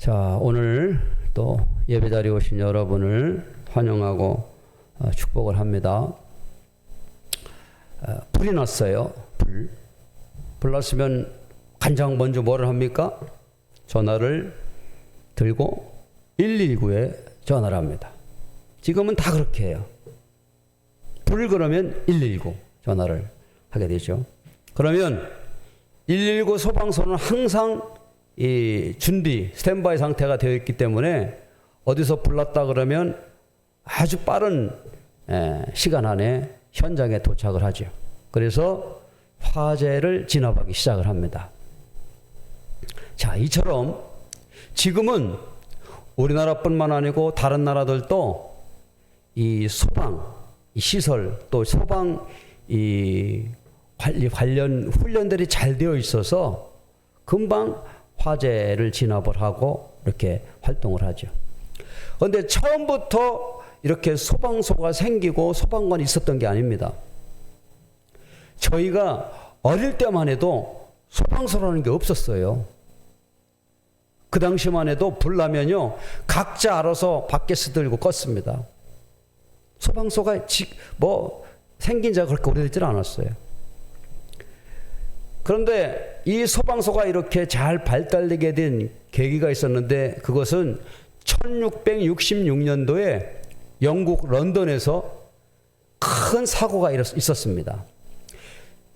자, 오늘 또 예배 자리에 오신 여러분을 환영하고 축복을 합니다. 불이 났어요. 불 났으면 가장 먼저 뭐를 합니까? 전화를 들고 119에 전화를 합니다. 지금은 다 그렇게 해요. 불 그러면 119 전화를 하게 되죠. 그러면 119 소방서는 항상 이 준비, 스탠바이 상태가 되어 있기 때문에 어디서 불났다 그러면 아주 빠른 시간 안에 현장에 도착을 하죠. 그래서 화재를 진압하기 시작을 합니다. 자, 이처럼 지금은 우리나라뿐만 아니고 다른 나라들도 이 소방, 이 시설, 또 소방 관련 훈련들이 잘 되어 있어서 금방 화재를 진압을 하고 이렇게 활동을 하죠. 그런데 처음부터 이렇게 소방서가 생기고 소방관이 있었던 게 아닙니다. 저희가 어릴 때만 해도 소방서라는 게 없었어요. 그 당시만 해도 불 나면요, 각자 알아서 밖에서 들고 껐습니다. 소방서가 생긴 지가 그렇게 오래되지는 않았어요. 그런데 이 소방서가 이렇게 잘 발달되게 된 계기가 있었는데, 그것은 1666년도에 영국 런던에서 큰 사고가 있었습니다.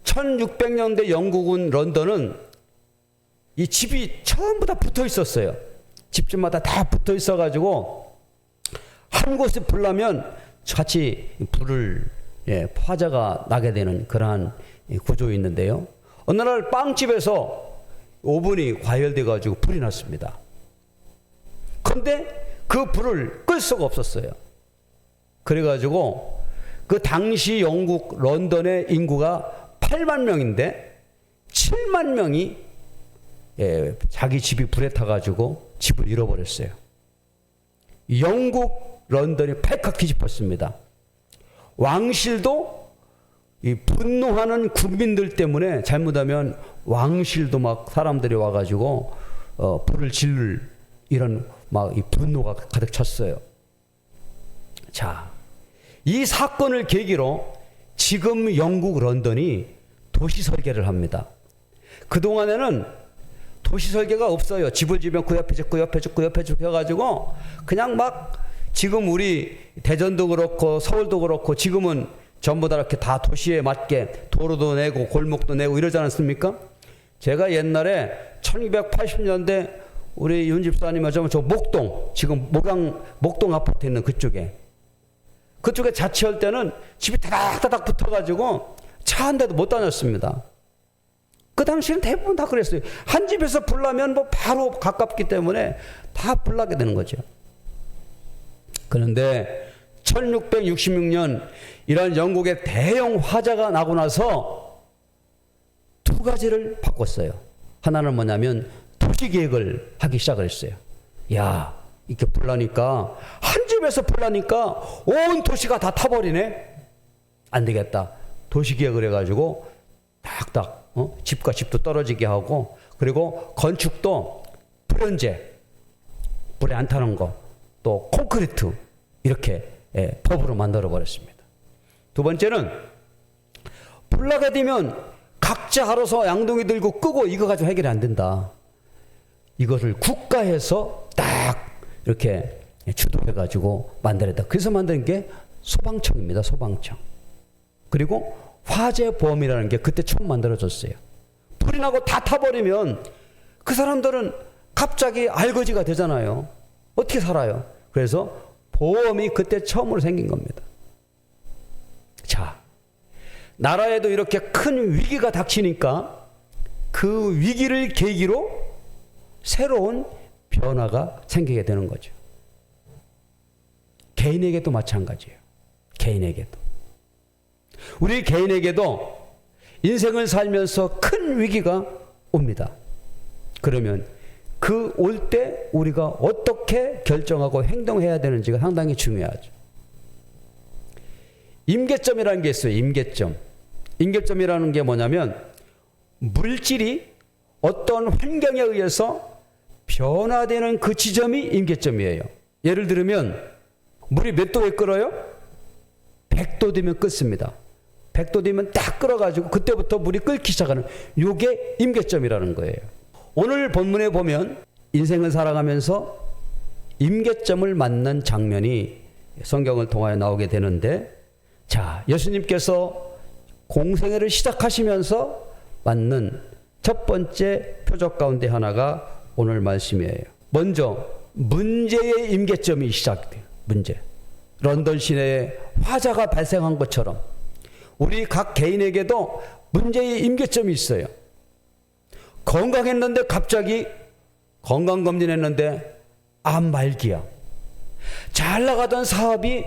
1600년대 영국은 런던은 이 집이 전부 다 붙어 있었어요. 집집마다 다 붙어 있어가지고 한 곳에 불 나면 같이 화재가 나게 되는 그러한 구조가 있는데요. 어느 날 빵집에서 오븐이 과열돼가지고 불이 났습니다. 그런데 그 불을 끌 수가 없었어요. 그래가지고 그 당시 영국 런던의 인구가 8만 명인데 7만 명이 자기 집이 불에 타가지고 집을 잃어버렸어요. 영국 런던이 팔칵 뒤집혔습니다. 왕실도 이 분노하는 국민들 때문에 잘못하면 왕실도 막 사람들이 와가지고 불을 지를 이런 막 이 분노가 가득 찼어요. 자, 이 사건을 계기로 지금 영국 런던이 도시 설계를 합니다. 그동안에는 도시 설계가 없어요. 집을 지으면 그 옆에 짓고 그 옆에 짓고 그 옆에 짓고 해가지고 그냥 막 지금 우리 대전도 그렇고 서울도 그렇고 지금은 전부 다 이렇게 다 도시에 맞게 도로도 내고 골목도 내고 이러지 않았습니까? 제가 옛날에 1280년대 우리 윤 집사님은 저 목동, 지금 목동 아파트 있는 그쪽에 자취할 때는 집이 다닥다닥 붙어가지고 차 한 대도 못 다녔습니다. 그 당시는 대부분 다 그랬어요. 한 집에서 불 나면 뭐 바로 가깝기 때문에 다 불 나게 되는 거죠. 그런데 1666년 이런 영국의 대형 화재가 나고 나서 두 가지를 바꿨어요. 하나는 뭐냐면 도시계획을 하기 시작을 했어요. 야, 이렇게 불나니까 한 집에서 불나니까 온 도시가 다 타버리네. 안 되겠다. 도시계획을 해가지고 딱딱 집과 집도 떨어지게 하고, 그리고 건축도 불연제, 불에 안 타는 거, 또 콘크리트 이렇게 법으로 만들어 버렸습니다. 두 번째는 불나게 되면 각자 알아서 양동이 들고 끄고 이거 가지고 해결이 안 된다. 이것을 국가에서 딱 이렇게 주도해 가지고 만들었다. 그래서 만든 게 소방청입니다. 소방청. 그리고 화재보험이라는 게 그때 처음 만들어졌어요. 불이 나고 다 타버리면 그 사람들은 갑자기 알거지가 되잖아요. 어떻게 살아요? 그래서 보험이 그때 처음으로 생긴 겁니다. 자, 나라에도 이렇게 큰 위기가 닥치니까 그 위기를 계기로 새로운 변화가 생기게 되는 거죠. 개인에게도 마찬가지예요. 개인에게도. 우리 개인에게도 인생을 살면서 큰 위기가 옵니다. 그러면 그 올 때 우리가 어떻게 결정하고 행동해야 되는지가 상당히 중요하죠. 임계점이라는 게 있어요. 임계점이라는 게 뭐냐면 물질이 어떤 환경에 의해서 변화되는 그 지점이 임계점이에요. 예를 들면 물이 몇 도에 끓어요? 100도 되면 끓습니다. 100도 되면 딱 끓어가지고 그때부터 물이 끓기 시작하는 이게 임계점이라는 거예요. 오늘 본문에 보면 인생을 살아가면서 임계점을 맞는 장면이 성경을 통하여 나오게 되는데, 자, 예수님께서 공생애를 시작하시면서 맞는 첫 번째 표적 가운데 하나가 오늘 말씀이에요. 먼저 문제의 임계점이 시작돼요. 문제. 런던 시내에 화재가 발생한 것처럼 우리 각 개인에게도 문제의 임계점이 있어요. 건강했는데 갑자기 건강검진했는데 암 말기야. 잘 나가던 사업이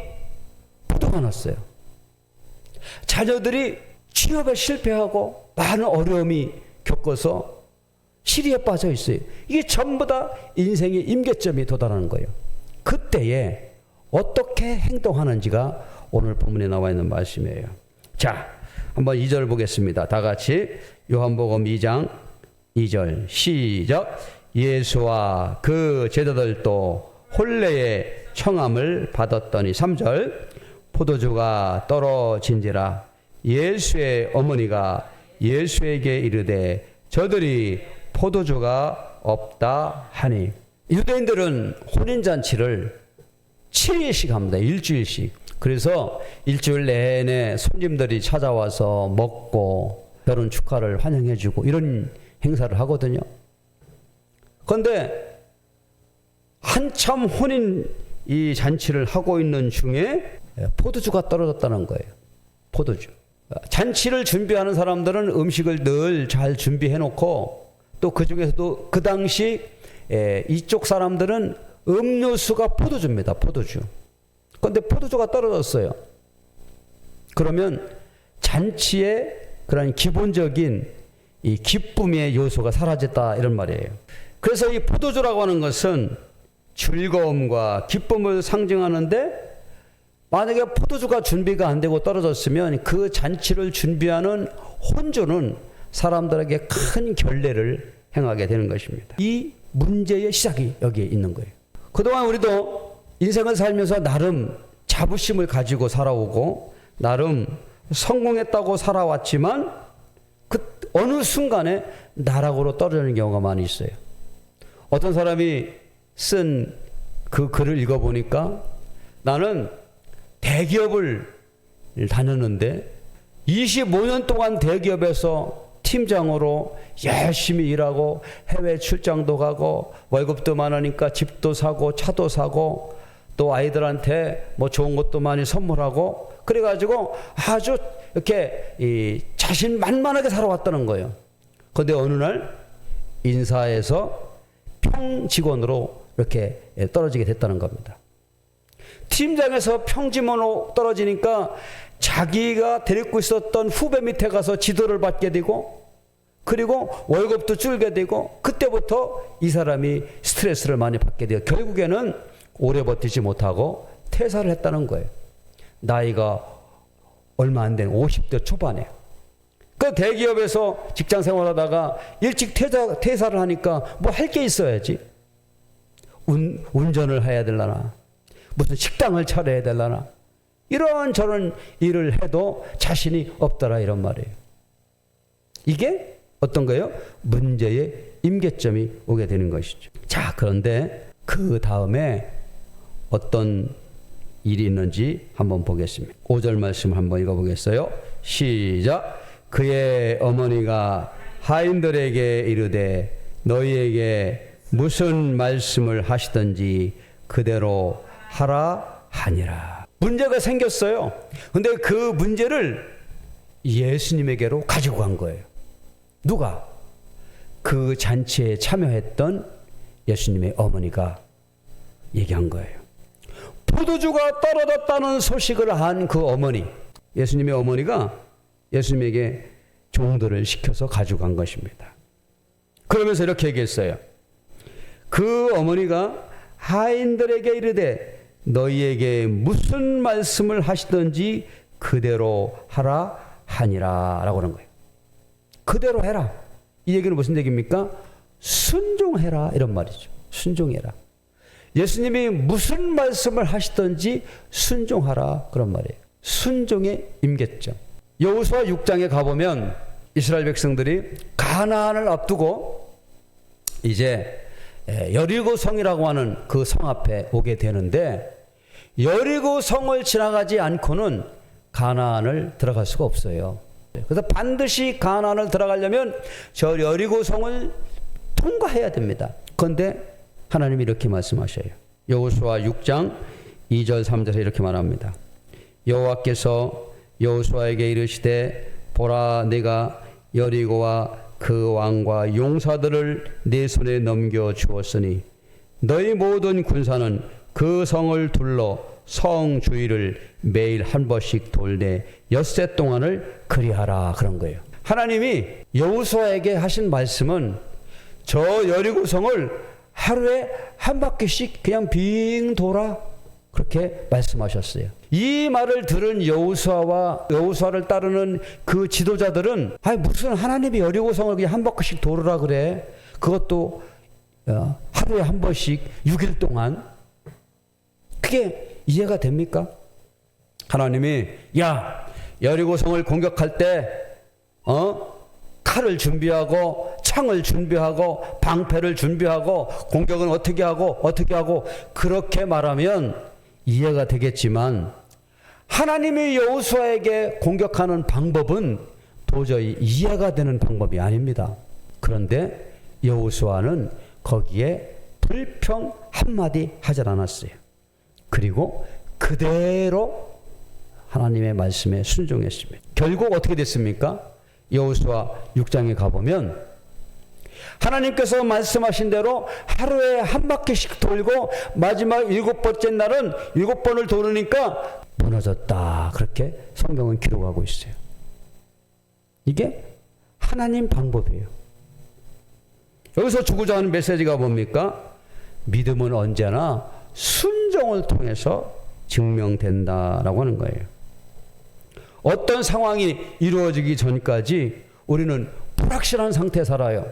부도가 났어요. 자녀들이 취업에 실패하고 많은 어려움이 겪어서 시리에 빠져 있어요. 이게 전부 다 인생의 임계점이 도달하는 거예요. 그때에 어떻게 행동하는지가 오늘 본문에 나와 있는 말씀이에요. 자, 한번 2절 보겠습니다. 다 같이 요한복음 2장 2절 시작. 예수와 그 제자들도 혼례의 청함을 받았더니 3절 포도주가 떨어진지라 예수의 어머니가 예수에게 이르되 저들이 포도주가 없다 하니. 유대인들은 혼인잔치를 7일씩 합니다. 일주일씩. 그래서 일주일 내내 손님들이 찾아와서 먹고 결혼 축하를 환영해주고 이런 행사를 하거든요. 그런데 한참 혼인 이 잔치를 하고 있는 중에 포도주가 떨어졌다는 거예요. 포도주. 잔치를 준비하는 사람들은 음식을 늘 잘 준비해 놓고 또 그 중에서도 그 당시 이쪽 사람들은 음료수가 포도주입니다. 포도주. 그런데 포도주가 떨어졌어요. 그러면 잔치의 그런 기본적인 이 기쁨의 요소가 사라졌다 이런 말이에요. 그래서 이 포도주라고 하는 것은 즐거움과 기쁨을 상징하는데, 만약에 포도주가 준비가 안 되고 떨어졌으면 그 잔치를 준비하는 혼주는 사람들에게 큰 결례를 행하게 되는 것입니다. 이 문제의 시작이 여기에 있는 거예요. 그동안 우리도 인생을 살면서 나름 자부심을 가지고 살아오고 나름 성공했다고 살아왔지만 그 어느 순간에 나락으로 떨어지는 경우가 많이 있어요. 어떤 사람이 쓴 그 글을 읽어보니까 나는 대기업을 다녔는데 25년 동안 대기업에서 팀장으로 열심히 일하고 해외 출장도 가고 월급도 많으니까 집도 사고 차도 사고 또 아이들한테 뭐 좋은 것도 많이 선물하고 그래가지고 아주 이렇게 이 자신만만하게 살아왔다는 거예요. 그런데 어느 날 인사에서 평직원으로 이렇게 떨어지게 됐다는 겁니다. 팀장에서 평직원으로 떨어지니까 자기가 데리고 있었던 후배 밑에 가서 지도를 받게 되고 그리고 월급도 줄게 되고 그때부터 이 사람이 스트레스를 많이 받게 돼요. 결국에는 오래 버티지 못하고 퇴사를 했다는 거예요. 나이가 얼마 안 된 50대 초반에. 그 대기업에서 직장 생활하다가 일찍 퇴사를 하니까 뭐 할 게 있어야지. 운전을 해야 되려나, 무슨 식당을 차려야 되려나, 이런저런 일을 해도 자신이 없더라 이런 말이에요. 이게 어떤 거예요? 문제의 임계점이 오게 되는 것이죠. 자, 그런데 그 다음에 어떤 일이 있는지 한번 보겠습니다. 5절 말씀 한번 읽어보겠어요. 시작. 그의 어머니가 하인들에게 이르되 너희에게 무슨 말씀을 하시든지 그대로 하라 하니라. 문제가 생겼어요. 근데 그 문제를 예수님에게로 가지고 간 거예요. 누가? 그 잔치에 참여했던 예수님의 어머니가 얘기한 거예요. 포도주가 떨어졌다는 소식을 한 그 어머니, 예수님의 어머니가 예수님에게 종들을 시켜서 가지고 간 것입니다. 그러면서 이렇게 얘기했어요. 그 어머니가 하인들에게 이르되 너희에게 무슨 말씀을 하시든지 그대로 하라 하니라 라고 하는 거예요. 그대로 해라. 이 얘기는 무슨 얘기입니까? 순종해라 이런 말이죠. 순종해라. 예수님이 무슨 말씀을 하시든지 순종하라 그런 말이에요. 순종의 임계점. 여호수아 6장에 가보면 이스라엘 백성들이 가나안을 앞두고 이제 여리고 성이라고 하는 그 성 앞에 오게 되는데, 여리고 성을 지나가지 않고는 가나안을 들어갈 수가 없어요. 그래서 반드시 가나안을 들어가려면 저 여리고 성을 통과해야 됩니다. 그런데 하나님이 이렇게 말씀하셔요. 여호수아 6장 2절 3절에 이렇게 말합니다. 여호와께서 여호수아에게 이르시되 보라, 내가 여리고와 그 왕과 용사들을 내 손에 넘겨 주었으니 너희 모든 군사는 그 성을 둘러 성 주위를 매일 한 번씩 돌되 엿새 동안을 그리하라 그런 거예요. 하나님이 여호수아에게 하신 말씀은 저 여리고 성을 하루에 한 바퀴씩 그냥 빙 돌아 그렇게 말씀하셨어요. 이 말을 들은 여호수아와 여호수아를 따르는 그 지도자들은 무슨 하나님이 여리고 성을 그냥 한 바퀴씩 돌으라 그래, 그것도 하루에 한 번씩 6일 동안, 그게 이해가 됩니까? 하나님이 여리고 성을 공격할 때 칼을 준비하고 창을 준비하고 방패를 준비하고 공격은 어떻게 하고 그렇게 말하면 이해가 되겠지만, 하나님이 여호수아에게 공격하는 방법은 도저히 이해가 되는 방법이 아닙니다. 그런데 여호수아는 거기에 불평 한마디 하지 않았어요. 그리고 그대로 하나님의 말씀에 순종했습니다. 결국 어떻게 됐습니까? 여호수아 6장에 가보면 하나님께서 말씀하신 대로 하루에 한 바퀴씩 돌고 마지막 7번째 날은 7번을 도르니까 무너졌다, 그렇게 성경은 기록하고 있어요. 이게 하나님 방법이에요. 여기서 주고자 하는 메시지가 뭡니까? 믿음은 언제나 순종을 통해서 증명된다라고 하는 거예요. 어떤 상황이 이루어지기 전까지 우리는 불확실한 상태에 살아요.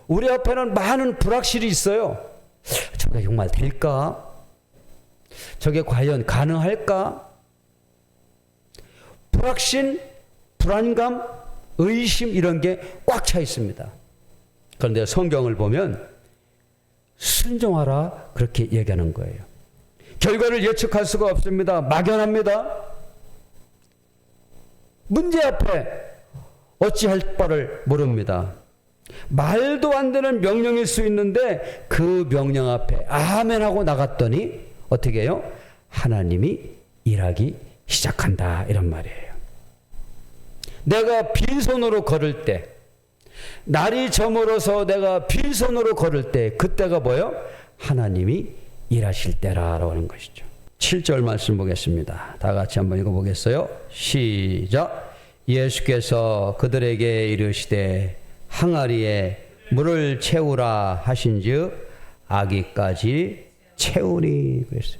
우리 앞에는 많은 불확실이 있어요. 저게 정말 될까? 저게 과연 가능할까? 불확신, 불안감, 의심 이런 게 꽉 차 있습니다. 그런데 성경을 보면 순종하라 그렇게 얘기하는 거예요. 결과를 예측할 수가 없습니다. 막연합니다. 문제 앞에 어찌할 바를 모릅니다. 말도 안 되는 명령일 수 있는데 그 명령 앞에 아멘하고 나갔더니 어떻게 해요? 하나님이 일하기 시작한다 이런 말이에요. 내가 빈손으로 걸을 때, 날이 저물어서 내가 빈손으로 걸을 때, 그때가 뭐예요? 하나님이 일하실 때라고 하는 것이죠. 7절 말씀 보겠습니다. 다 같이 한번 읽어보겠어요? 시작. 예수께서 그들에게 이르시되 항아리에 물을 채우라 하신즉 아기까지 채우니 그랬어요.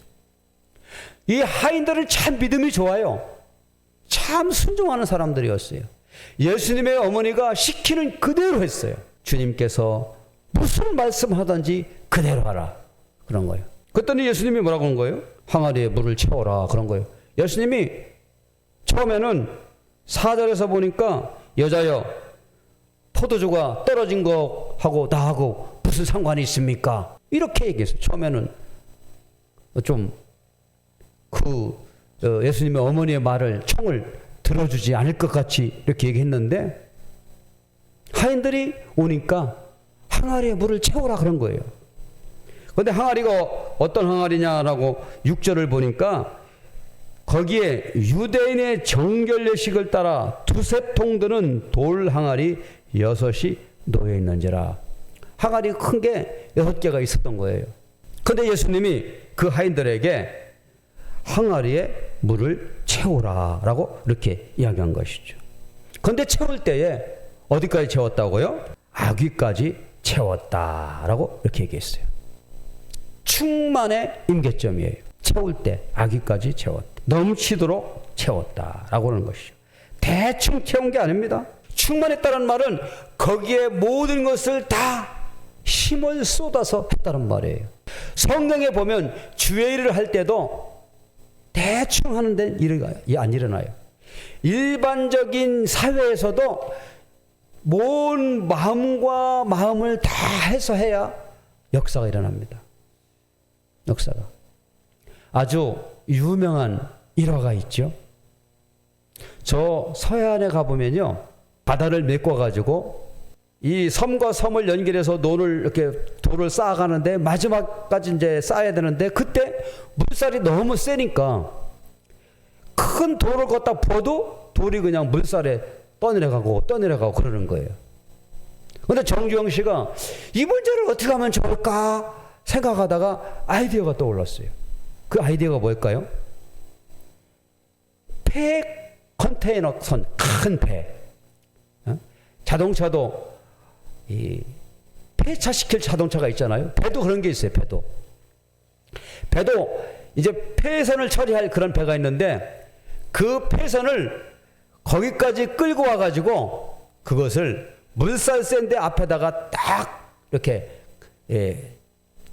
이 하인들은 참 믿음이 좋아요. 참 순종하는 사람들이었어요. 예수님의 어머니가 시키는 그대로 했어요. 주님께서 무슨 말씀하든지 그대로 하라 그런 거예요. 그랬더니 예수님이 뭐라고 하는 거예요? 항아리에 물을 채워라 그런 거예요. 예수님이 처음에는 4절에서 보니까 여자여 포도주가 떨어진 거하고 나하고 무슨 상관이 있습니까? 이렇게 얘기했어요. 처음에는 좀 예수님의 어머니의 말을 총을 들어주지 않을 것 같이 이렇게 얘기했는데 하인들이 오니까 항아리에 물을 채우라 그런 거예요. 그런데 항아리가 어떤 항아리냐라고 6절을 보니까 거기에 유대인의 정결 예식을 따라 두세 통 드는 돌 항아리 6이 놓여 있는지라. 항아리 큰 게 6개가 있었던 거예요. 그런데 예수님이 그 하인들에게 항아리에 물을 채우라라고 이렇게 이야기한 것이죠. 그런데 채울 때에 어디까지 채웠다고요? 아귀까지 채웠다라고 이렇게 얘기했어요. 충만의 임계점이에요. 채울 때 아귀까지 채웠다. 넘치도록 채웠다라고 하는 것이죠. 대충 채운 게 아닙니다. 충만했다는 말은 거기에 모든 것을 다 힘을 쏟아서 했다는 말이에요. 성경에 보면 주의 일을 할 때도 대충 하는데 일이 안 일어나요. 일반적인 사회에서도 모든 마음과 마음을 다 해서 해야 역사가 일어납니다. 역사가. 아주 유명한 일화가 있죠. 저 서해안에 가보면요, 바다를 메꿔가지고 이 섬과 섬을 연결해서 이렇게 돌을 쌓아가는데 마지막까지 이제 쌓아야 되는데 그때 물살이 너무 세니까 큰 돌을 갖다 퍼도 돌이 그냥 물살에 떠내려가고 그러는 거예요. 근데 정주영 씨가 이 문제를 어떻게 하면 좋을까 생각하다가 아이디어가 떠올랐어요. 그 아이디어가 뭘까요? 폐 컨테이너 선, 큰 배. 자동차도 이 폐차시킬 자동차가 있잖아요. 배도 그런 게 있어요. 배도 이제 폐선을 처리할 그런 배가 있는데 그 폐선을 거기까지 끌고 와가지고 그것을 물살 센 데 앞에다가 딱 이렇게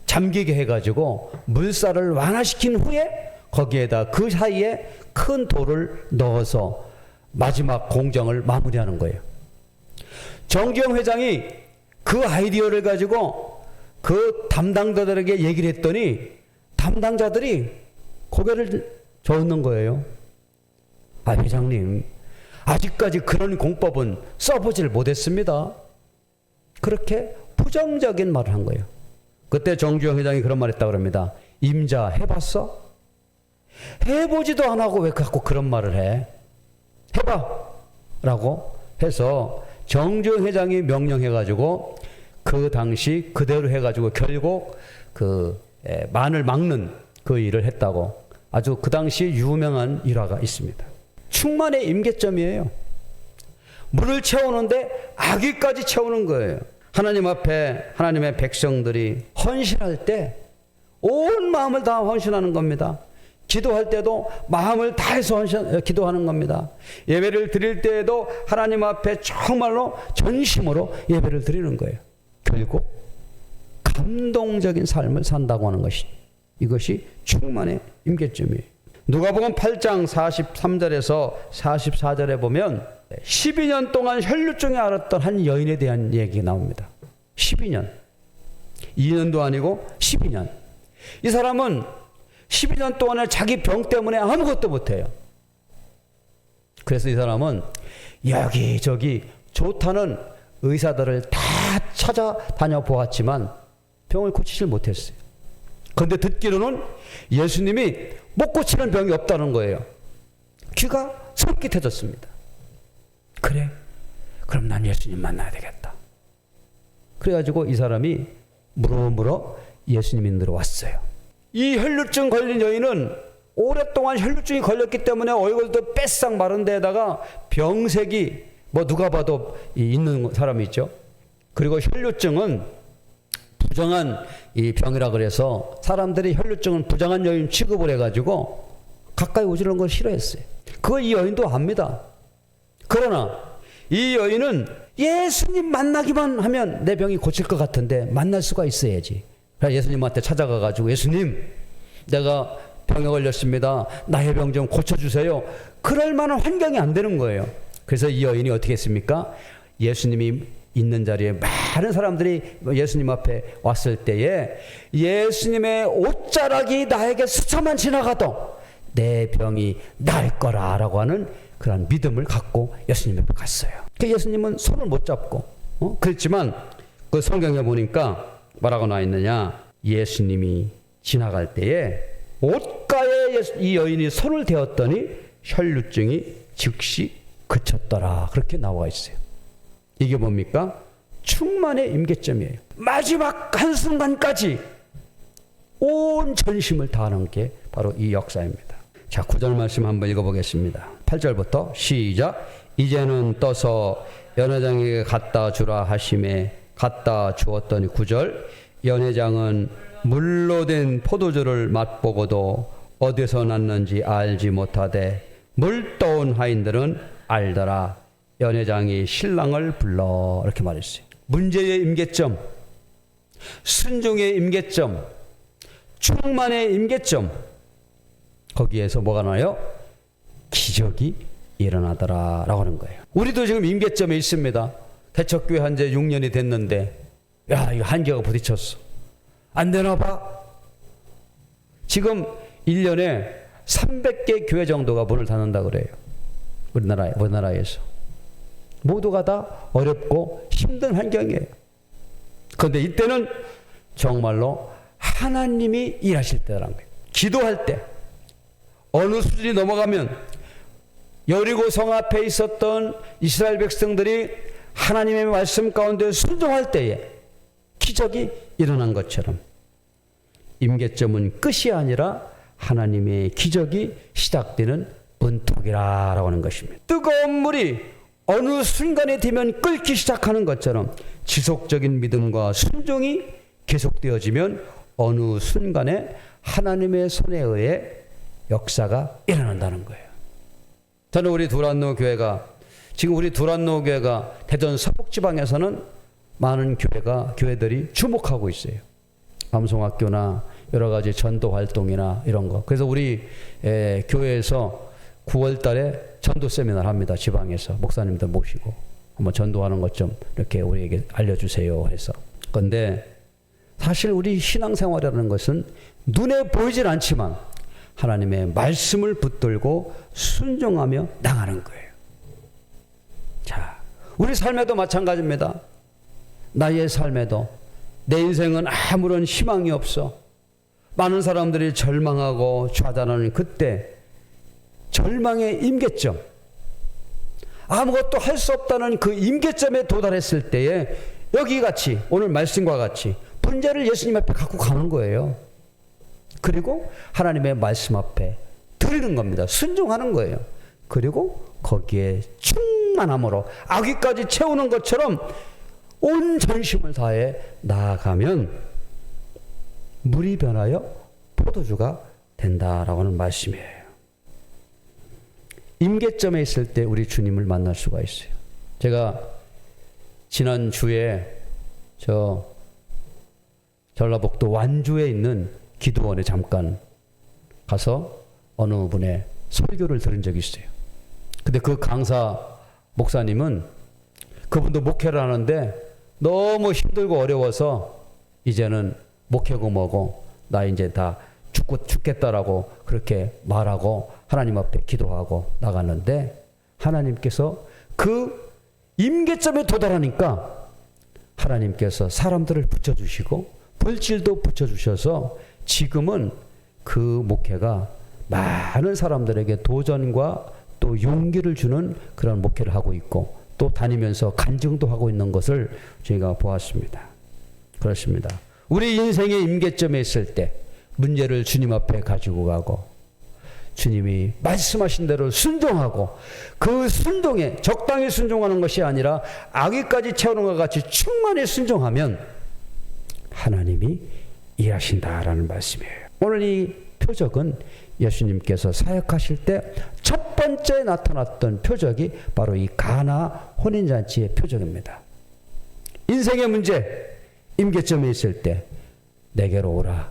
잠기게 해가지고 물살을 완화시킨 후에 거기에다 그 사이에 큰 돌을 넣어서 마지막 공정을 마무리하는 거예요. 정주영 회장이 그 아이디어를 가지고 그 담당자들에게 얘기를 했더니 담당자들이 고개를 저었는 거예요. 아, 회장님, 아직까지 그런 공법은 써보질 못했습니다. 그렇게 부정적인 말을 한 거예요. 그때 정주영 회장이 그런 말 했다고 합니다. 임자 해봤어? 해보지도 안 하고 왜 자꾸 그런 말을 해? 해봐! 라고 해서 정주영 회장이 명령해가지고 그 당시 그대로 해가지고 결국 만을 막는 그 일을 했다고 아주 그 당시 유명한 일화가 있습니다. 충만의 임계점이에요. 물을 채우는데 아기까지 채우는 거예요. 하나님 앞에 하나님의 백성들이 헌신할 때 온 마음을 다 헌신하는 겁니다. 기도할 때도 마음을 다해서 기도하는 겁니다. 예배를 드릴 때에도 하나님 앞에 정말로 전심으로 예배를 드리는 거예요. 결국 감동적인 삶을 산다고 하는 것이 이것이 충만의 임계점이에요. 누가복음 8장 43절에서 44절에 보면 12년 동안 혈루증에 앓았던 한 여인에 대한 얘기가 나옵니다. 12년. 2년도 아니고 12년. 이 사람은 12년 동안에 자기 병 때문에 아무것도 못해요. 그래서 이 사람은 여기저기 좋다는 의사들을 다 찾아다녀 보았지만 병을 고치질 못했어요. 그런데 듣기로는 예수님이 못 고치는 병이 없다는 거예요. 귀가 솔깃해졌습니다. 그래, 그럼 난 예수님 만나야 되겠다. 그래가지고 이 사람이 물어 예수님이 들어왔어요. 이 혈루증 걸린 여인은 오랫동안 혈루증이 걸렸기 때문에 얼굴도 뺏싹 마른 데다가 병색이 누가 봐도 있는 사람이 있죠. 그리고 혈루증은 부정한 이 병이라 그래서 사람들이 혈루증은 부정한 여인 취급을 해가지고 가까이 오지는 걸 싫어했어요. 그걸 이 여인도 압니다. 그러나 이 여인은 예수님 만나기만 하면 내 병이 고칠 것 같은데 만날 수가 있어야지. 그래서 예수님한테 찾아가가지고 예수님, 내가 병에 걸렸습니다. 나의 병 좀 고쳐주세요. 그럴 만한 환경이 안 되는 거예요. 그래서 이 여인이 어떻게 했습니까? 예수님이 있는 자리에 많은 사람들이 예수님 앞에 왔을 때에 예수님의 옷자락이 나에게 스쳐만 지나가도 내 병이 나을 거라라고 하는 그런 믿음을 갖고 예수님 앞에 갔어요. 예수님은 손을 못 잡고 그렇지만 그 성경에 보니까 뭐라고 나와 있느냐, 예수님이 지나갈 때에 옷가에 이 여인이 손을 대었더니 혈루증이 즉시 그쳤더라, 그렇게 나와 있어요. 이게 뭡니까? 충만의 임계점이에요. 마지막 한순간까지 온 전심을 다하는 게 바로 이 역사입니다. 자, 9절 말씀 한번 읽어보겠습니다. 8절부터 시작. 이제는 떠서 연회장에게 갖다 주라 하심에 갖다 주었더니 9절. 연회장은 물로 된 포도주를 맛보고도 어디서 났는지 알지 못하되 물떠온 하인들은 알더라. 연회장이 신랑을 불러, 이렇게 말했어요. 문제의 임계점, 순종의 임계점, 충만의 임계점, 거기에서 뭐가 나요? 기적이 일어나더라라고 하는 거예요. 우리도 지금 임계점에 있습니다. 개척교회 한 지 6년이 됐는데 야, 이거 한계가 부딪혔어. 안 되나 봐. 지금 1년에 300개 교회 정도가 문을 닫는다 그래요. 우리나라에서. 모두가 다 어렵고 힘든 환경이에요. 그런데 이때는 정말로 하나님이 일하실 때라는 거예요. 기도할 때 어느 수준이 넘어가면 여리고 성 앞에 있었던 이스라엘 백성들이 하나님의 말씀 가운데 순종할 때에 기적이 일어난 것처럼 임계점은 끝이 아니라 하나님의 기적이 시작되는 문턱이라고 하는 것입니다. 뜨거운 물이 어느 순간에 되면 끓기 시작하는 것처럼 지속적인 믿음과 순종이 계속되어지면 어느 순간에 하나님의 손에 의해 역사가 일어난다는 거예요. 저는 우리 두란노 교회가 지금 우리 두란노 교회가 대전 서북지방에서는 많은 교회들이 주목하고 있어요. 암송학교나 여러 가지 전도 활동이나 이런 거. 그래서 우리 교회에서 9월 달에 전도 세미나를 합니다. 지방에서 목사님들 모시고 한번 전도하는 것 좀 이렇게 우리에게 알려주세요 해서. 그런데 사실 우리 신앙생활이라는 것은 눈에 보이질 않지만 하나님의 말씀을 붙들고 순종하며 나가는 거예요. 자, 우리 삶에도 마찬가지입니다. 나의 삶에도 내 인생은 아무런 희망이 없어. 많은 사람들이 절망하고 좌절하는 그때 절망의 임계점, 아무것도 할 수 없다는 그 임계점에 도달했을 때에 여기 같이 오늘 말씀과 같이 문제를 예수님 앞에 갖고 가는 거예요. 그리고 하나님의 말씀 앞에 드리는 겁니다. 순종하는 거예요. 그리고 거기에 충만함으로 아귀까지 채우는 것처럼 온 전심을 다해 나아가면 물이 변하여 포도주가 된다라고 하는 말씀이에요. 임계점에 있을 때 우리 주님을 만날 수가 있어요. 제가 지난주에 전라북도 완주에 있는 기도원에 잠깐 가서 어느 분의 설교를 들은 적이 있어요. 근데 그 강사 목사님은 그분도 목회를 하는데 너무 힘들고 어려워서 이제는 목회고 뭐고 나 이제 다 죽겠다라고 그렇게 말하고 하나님 앞에 기도하고 나갔는데 하나님께서 그 임계점에 도달하니까 하나님께서 사람들을 붙여주시고 물질도 붙여주셔서 지금은 그 목회가 많은 사람들에게 도전과 또 용기를 주는 그런 목회를 하고 있고 또 다니면서 간증도 하고 있는 것을 저희가 보았습니다. 그렇습니다. 우리 인생의 임계점에 있을 때 문제를 주님 앞에 가지고 가고 주님이 말씀하신 대로 순종하고 그 순종에 적당히 순종하는 것이 아니라 악의까지 채우는 것 같이 충만히 순종하면 하나님이 일하신다라는 말씀이에요. 오늘 이 표적은 예수님께서 사역하실 때 첫 번째 나타났던 표적이 바로 이 가나 혼인잔치의 표적입니다. 인생의 문제, 임계점에 있을 때 내게로 오라.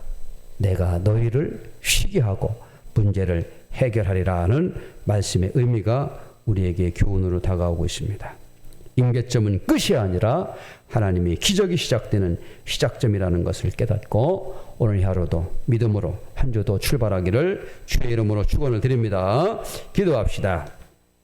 내가 너희를 쉬게 하고 문제를 해결하리라는 말씀의 의미가 우리에게 교훈으로 다가오고 있습니다. 임계점은 끝이 아니라 하나님의 기적이 시작되는 시작점이라는 것을 깨닫고 오늘 하루도 믿음으로 한 주도 출발하기를 주의 이름으로 축원을 드립니다. 기도합시다.